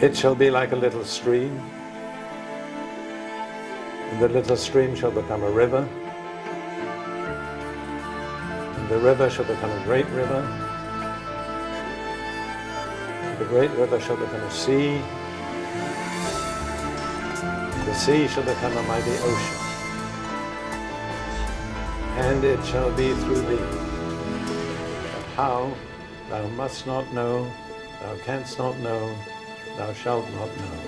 It shall be like a little stream, and the little stream shall become a river, and the river shall become a great river, and the great river shall become a sea, and the sea shall become a mighty ocean. And it shall be through thee. But how thou must not know, thou canst not know, thou shalt not know.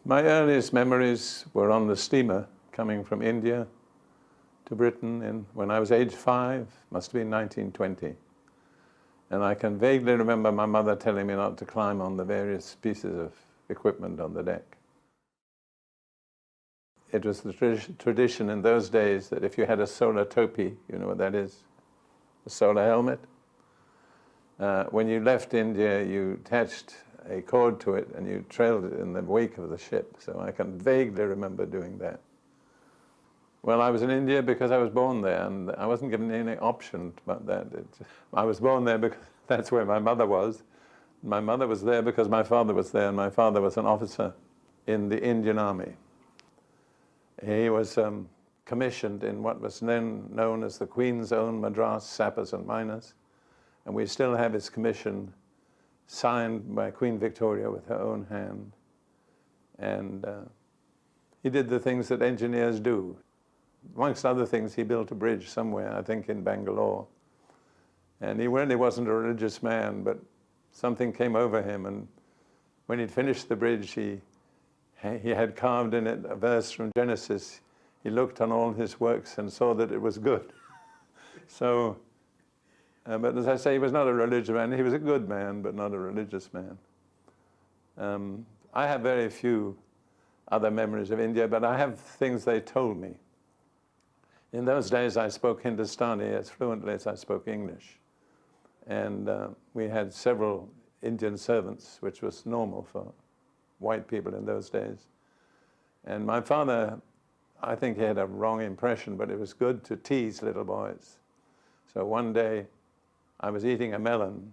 My earliest memories were on the steamer coming from India to Britain when I was age 5, must have been 1920. And I can vaguely remember my mother telling me not to climb on the various pieces of equipment on the deck. It was the tradition in those days that if you had a solar topi, you know what that is? A solar helmet. When you left India, you attached a cord to it and you trailed it in the wake of the ship. So I can vaguely remember doing that. Well, I was in India because I was born there, and I wasn't given any option about that. I was born there because that's where my mother was. My mother was there because my father was there, and my father was an officer in the Indian Army. He was commissioned in what was known as the Queen's Own Madras Sappers and Miners, and we still have his commission signed by Queen Victoria with her own hand. And he did the things that engineers do. Amongst other things, he built a bridge somewhere, I think in Bangalore. And he really wasn't a religious man, but something came over him, and when he'd finished the bridge, he had carved in it a verse from Genesis. He looked on all his works and saw that it was good. So, but as I say, he was not a religious man. He was a good man, but not a religious man. I have very few other memories of India, but I have things they told me. In those days, I spoke Hindustani as fluently as I spoke English. And we had several Indian servants, which was normal for white people in those days. And my father, I think he had a wrong impression, but it was good to tease little boys. So one day, I was eating a melon,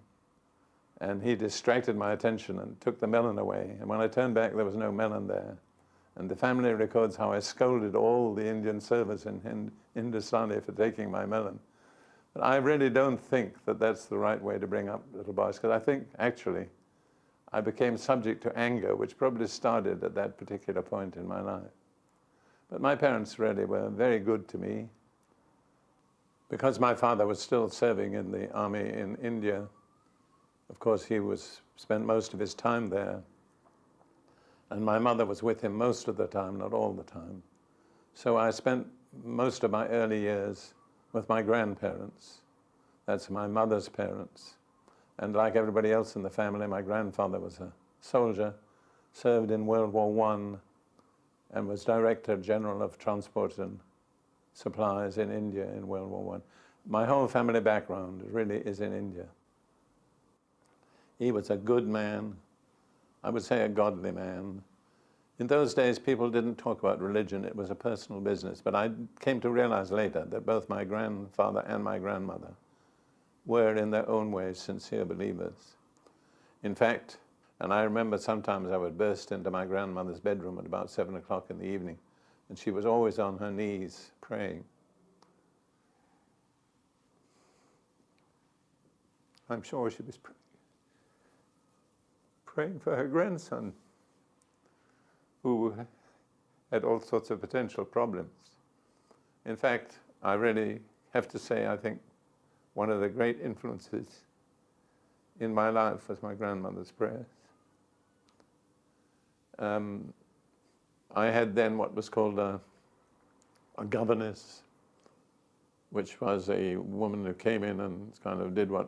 and he distracted my attention and took the melon away. And when I turned back, there was no melon there. And the family records how I scolded all the Indian servants in Hindustani for taking my melon. But I really don't think that that's the right way to bring up little boys, because I think, actually, I became subject to anger, which probably started at that particular point in my life. But my parents really were very good to me. Because my father was still serving in the army in India, of course, he spent most of his time there. And my mother was with him most of the time, not all the time. So I spent most of my early years with my grandparents. That's my mother's parents. And like everybody else in the family, my grandfather was a soldier, served in World War I, and was Director General of Transport and Supplies in India in World War I. My whole family background really is in India. He was a good man. I would say a godly man. In those days, people didn't talk about religion. It was a personal business. But I came to realize later that both my grandfather and my grandmother were, in their own ways, sincere believers. In fact, and I remember sometimes I would burst into my grandmother's bedroom at about 7 o'clock in the evening, and she was always on her knees praying. I'm sure she was praying for her grandson, who had all sorts of potential problems. In fact, I really have to say, I think one of the great influences in my life was my grandmother's prayers. I had then what was called a governess, which was a woman who came in and kind of did what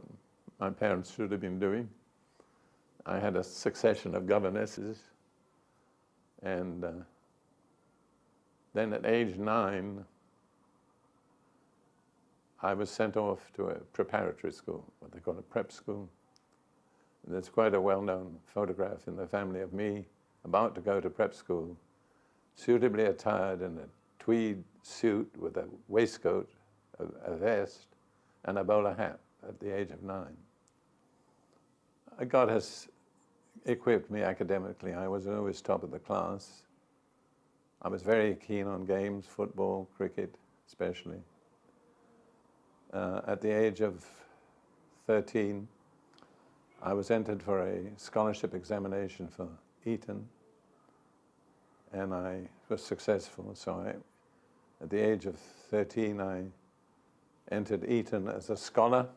my parents should have been doing. I had a succession of governesses, and then at age 9, I was sent off to a preparatory school, what they call a prep school. And there's quite a well-known photograph in the family of me about to go to prep school, suitably attired in a tweed suit with a waistcoat, a vest, and a bowler hat at the age of 9. God has equipped me academically. I was always top of the class. I was very keen on games, football, cricket especially. At the age of 13, I was entered for a scholarship examination for Eton, and I was successful. So at the age of 13, I entered Eton as a scholar,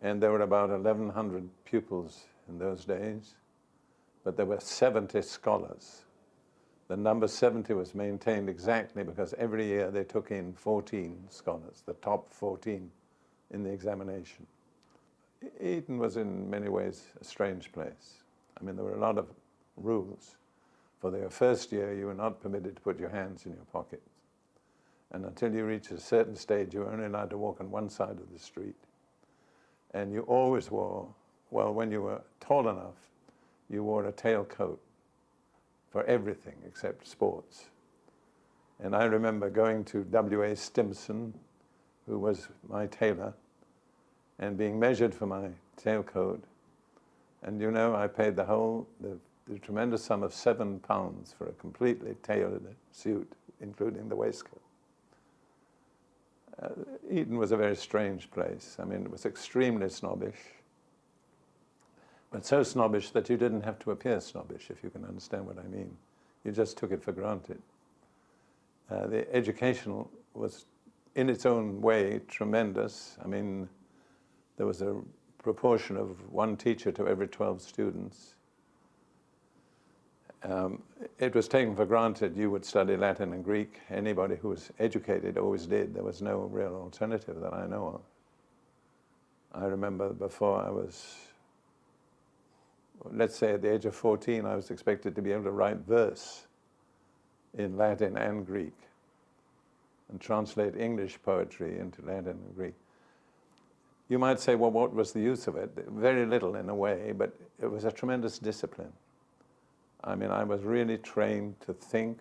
and there were about 1,100 pupils in those days, but there were 70 scholars. The number 70 was maintained exactly because every year they took in 14 scholars, the top 14 in the examination. Eton was in many ways a strange place. I mean, there were a lot of rules. For the first year, you were not permitted to put your hands in your pockets. And until you reached a certain stage, you were only allowed to walk on one side of the street. And you always wore, well, when you were tall enough, you wore a tailcoat for everything except sports. And I remember going to W.A. Stimson, who was my tailor, and being measured for my tailcoat. And you know, I paid the tremendous sum of £7 for a completely tailored suit, including the waistcoat. Eton was a very strange place. I mean, it was extremely snobbish, but so snobbish that you didn't have to appear snobbish, if you can understand what I mean. You just took it for granted. The educational was, in its own way, tremendous. I mean, there was a proportion of one teacher to every 12 students. It was taken for granted you would study Latin and Greek. Anybody who was educated always did. There was no real alternative that I know of. I remember before I was, let's say at the age of 14, I was expected to be able to write verse in Latin and Greek and translate English poetry into Latin and Greek. You might say, well, what was the use of it? Very little in a way, but it was a tremendous discipline. I mean, I was really trained to think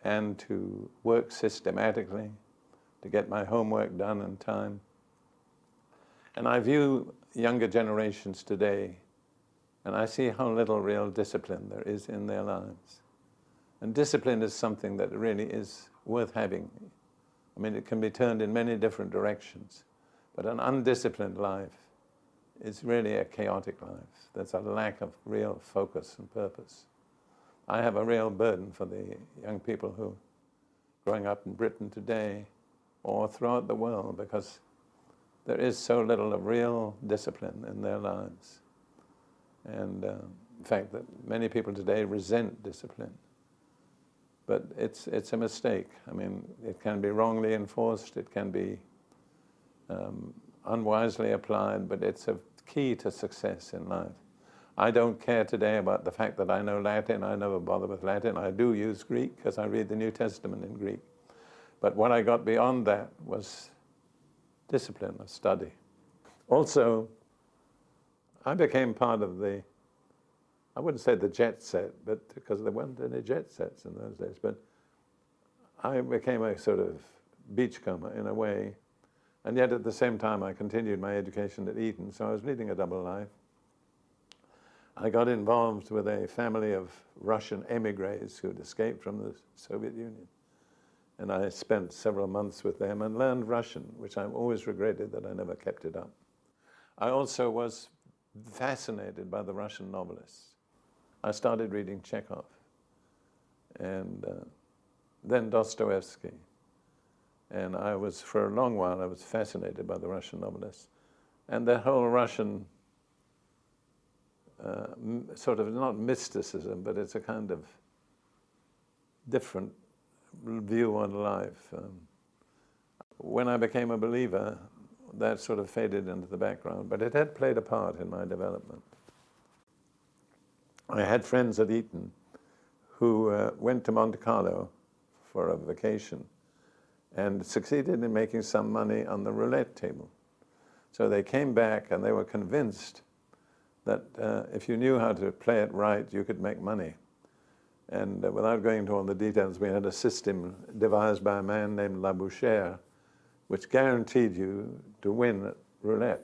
and to work systematically, to get my homework done in time. And I view younger generations today, and I see how little real discipline there is in their lives. And discipline is something that really is worth having. I mean, it can be turned in many different directions, but an undisciplined life is really a chaotic life. There's a lack of real focus and purpose. I have a real burden for the young people who are growing up in Britain today or throughout the world, because there is so little of real discipline in their lives. And in fact, that many people today resent discipline. But it's a mistake. I mean, it can be wrongly enforced, it can be unwisely applied, but it's a key to success in life. I don't care today about the fact that I know Latin. I never bother with Latin. I do use Greek because I read the New Testament in Greek. But what I got beyond that was discipline of study. Also, I became part of the, I wouldn't say the jet set, but because there weren't any jet sets in those days, but I became a sort of beachcomber in a way. And yet at the same time, I continued my education at Eton, so I was leading a double life. I got involved with a family of Russian emigres who'd escaped from the Soviet Union. And I spent several months with them and learned Russian, which I've always regretted that I never kept it up. I also was fascinated by the Russian novelists. I started reading Chekhov, and then Dostoevsky. And I was, for a long while, I was fascinated by the Russian novelists. And the whole Russian sort of, not mysticism, but it's a kind of different view on life. When I became a believer, that sort of faded into the background, but it had played a part in my development. I had friends at Eton who went to Monte Carlo for a vacation and succeeded in making some money on the roulette table. So they came back and they were convinced that if you knew how to play it right, you could make money. And without going into all the details, we had a system devised by a man named Labouchere, which guaranteed you to win at roulette.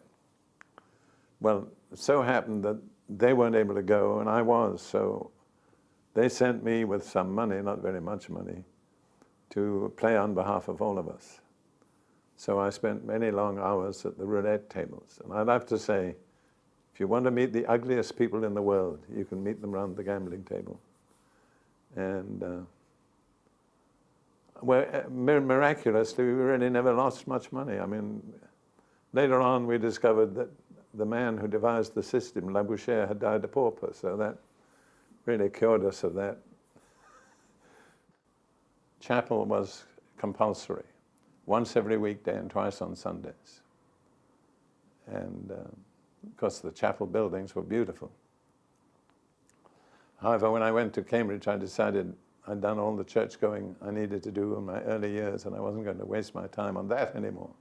Well, it so happened that they weren't able to go, and I was, so they sent me with some money, not very much money, to play on behalf of all of us. So I spent many long hours at the roulette tables. And I'd have to say, if you want to meet the ugliest people in the world, you can meet them around the gambling table. And miraculously, we really never lost much money. I mean, later on we discovered that the man who devised the system, Labouchere, had died a pauper, so that really cured us of that. Chapel was compulsory, once every weekday and twice on Sundays. And of course the chapel buildings were beautiful. However, when I went to Cambridge, I decided I'd done all the church going I needed to do in my early years, and I wasn't going to waste my time on that anymore.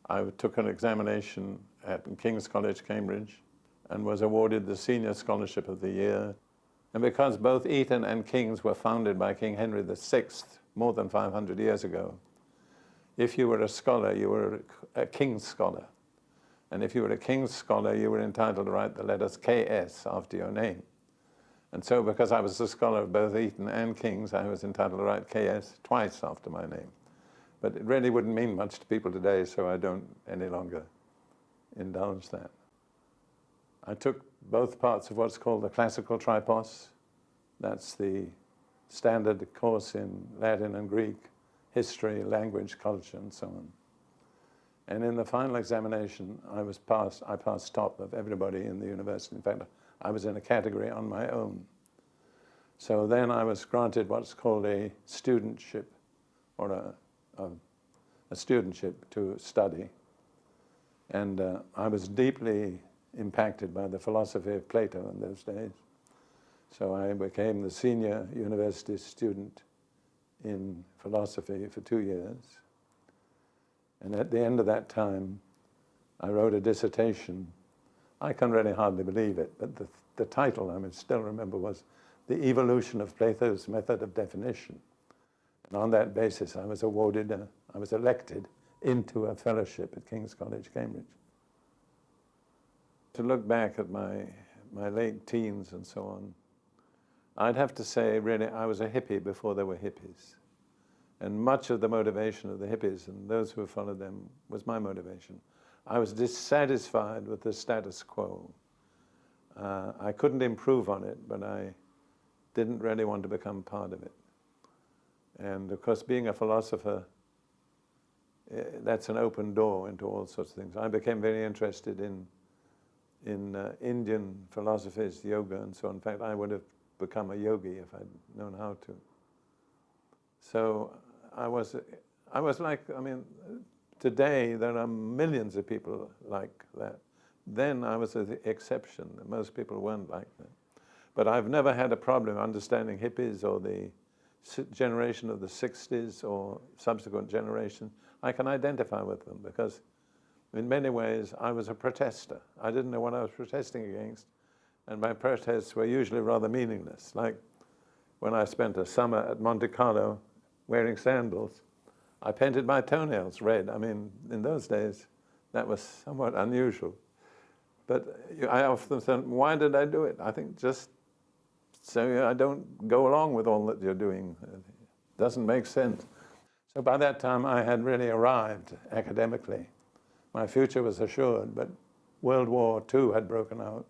I took an examination at King's College, Cambridge, and was awarded the Senior Scholarship of the Year. And because both Eton and King's were founded by King Henry VI more than 500 years ago, if you were a scholar, you were a King's Scholar. And if you were a King's Scholar, you were entitled to write the letters KS after your name. And so because I was a scholar of both Eton and King's, I was entitled to write KS twice after my name. But it really wouldn't mean much to people today, so I don't any longer indulge that. I took both parts of what's called the classical tripos. That's the standard course in Latin and Greek, history, language, culture, and so on. And in the final examination, I passed top of everybody in the university. In fact, I was in a category on my own. So then I was granted what's called a studentship, or a studentship to study. And I was deeply impacted by the philosophy of Plato in those days. So I became the senior university student in philosophy for 2 years. And at the end of that time, I wrote a dissertation. I can really hardly believe it, but the title, I still remember, was The Evolution of Plato's Method of Definition. And on that basis, I was elected into a fellowship at King's College, Cambridge. To look back at my late teens and so on, I'd have to say, really, I was a hippie before there were hippies. And much of the motivation of the hippies and those who followed them was my motivation. I was dissatisfied with the status quo. I couldn't improve on it, but I didn't really want to become part of it. And of course, being a philosopher, that's an open door into all sorts of things. I became very interested in Indian philosophies, yoga, and so on. In fact, I would have become a yogi if I'd known how to. So I was like, today there are millions of people like that. Then I was the exception. Most people weren't like that. But I've never had a problem understanding hippies or the generation of the 60s or subsequent generation. I can identify with them because in many ways I was a protester. I didn't know what I was protesting against, and my protests were usually rather meaningless. Like when I spent a summer at Monte Carlo wearing sandals, I painted my toenails red. In those days, that was somewhat unusual. But I often think, why did I do it? I think just so I don't go along with all that you're doing. It doesn't make sense. So by that time, I had really arrived academically. My future was assured, but World War II had broken out,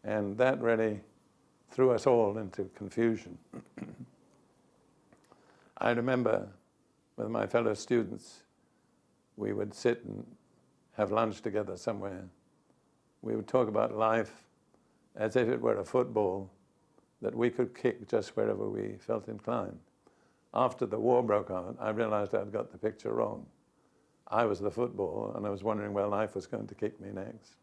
and that really threw us all into confusion. I remember with my fellow students, we would sit and have lunch together somewhere. We would talk about life as if it were a football that we could kick just wherever we felt inclined. After the war broke out, I realized I'd got the picture wrong. I was the football, and I was wondering where life was going to kick me next.